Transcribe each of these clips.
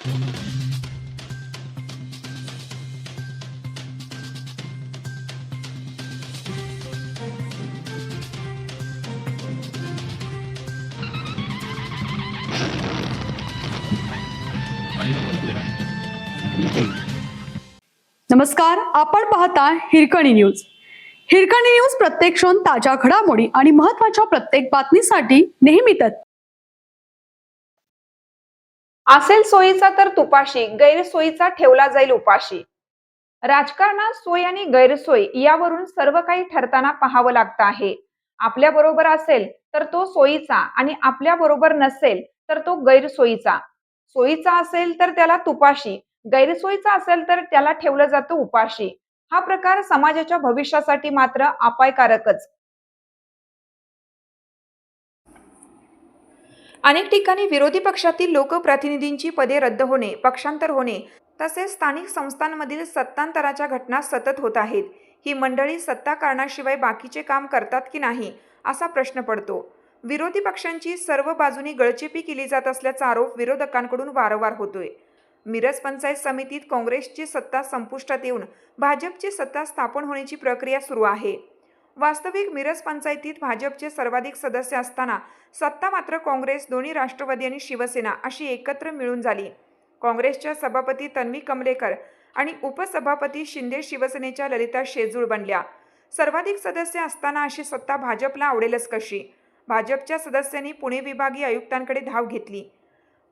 नमस्कार, आपण पाहता हिरकणी न्यूज. हिरकणी न्यूज प्रत्येक क्षण ताज्या घडामोडी आणि महत्त्वाच्या प्रत्येक बातमीसाठी नेहमी तत्पर. असेल सोयीचा तर तुपाशी, गैरसोयीचा ठेवला जाईल उपाशी. राजकारणात सोय आणि गैरसोय यावरून सर्व काही ठरताना पाहावं लागतं आहे. आपल्या बरोबर असेल तर तो सोयीचा आणि आपल्या बरोबर नसेल तर तो गैरसोयीचा. सोयीचा असेल तर त्याला तुपाशी, गैरसोयीचा असेल तर त्याला ठेवलं जातं उपाशी. हा प्रकार समाजाच्या भविष्यासाठी मात्र अपायकारकच. अनेक ठिकाणी विरोधी पक्षातील लोकप्रतिनिधींची पदे रद्द होणे, पक्षांतर होणे तसेच स्थानिक संस्थांमधील सत्तांतराच्या घटना सतत होत आहेत. ही मंडळी सत्ता कारणाशिवाय बाकीचे काम करतात की नाही असा प्रश्न पडतो. विरोधी पक्षांची सर्व बाजूनी गळचेपी केली जात असल्याचा आरोप विरोधकांकडून वारंवार होतोय. मिरज पंचायत समितीत काँग्रेसची सत्ता संपुष्टात येऊन भाजपची सत्ता स्थापन होण्याची प्रक्रिया सुरू आहे. वास्तविक मिरज पंचायतीत भाजपचे सर्वाधिक सदस्य असताना सत्ता मात्र काँग्रेस, दोन्ही राष्ट्रवादी आणि शिवसेना अशी एकत्र मिळून झाली. काँग्रेसच्या सभापती तन्वी कमलेकर आणि उपसभापती शिंदे शिवसेनेच्या ललिता शेजूळ बनल्या. सर्वाधिक सदस्य असताना अशी सत्ता भाजपला आवडेलच कशी? भाजपच्या सदस्यांनी पुणे विभागीय आयुक्तांकडे धाव घेतली.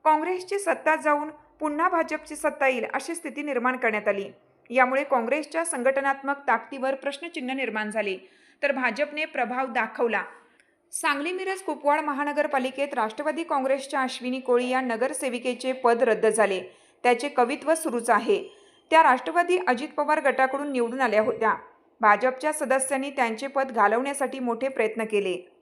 काँग्रेसची सत्ता जाऊन पुन्हा भाजपची सत्ता येईल अशी स्थिती निर्माण करण्यात आली. यामुळे काँग्रेसच्या संघटनात्मक ताकदीवर प्रश्नचिन्ह निर्माण झाले, तर भाजपने प्रभाव दाखवला. सांगली, मिरज, कुपवाड महानगरपालिकेत राष्ट्रवादी काँग्रेसच्या अश्विनी कोळी या नगरसेविकेचे पद रद्द झाले. त्याचे कवित्व सुरूच आहे. त्या राष्ट्रवादी अजित पवार गटाकडून निवडून आल्या होत्या. भाजपच्या सदस्यांनी त्यांचे पद घालवण्यासाठी मोठे प्रयत्न केले.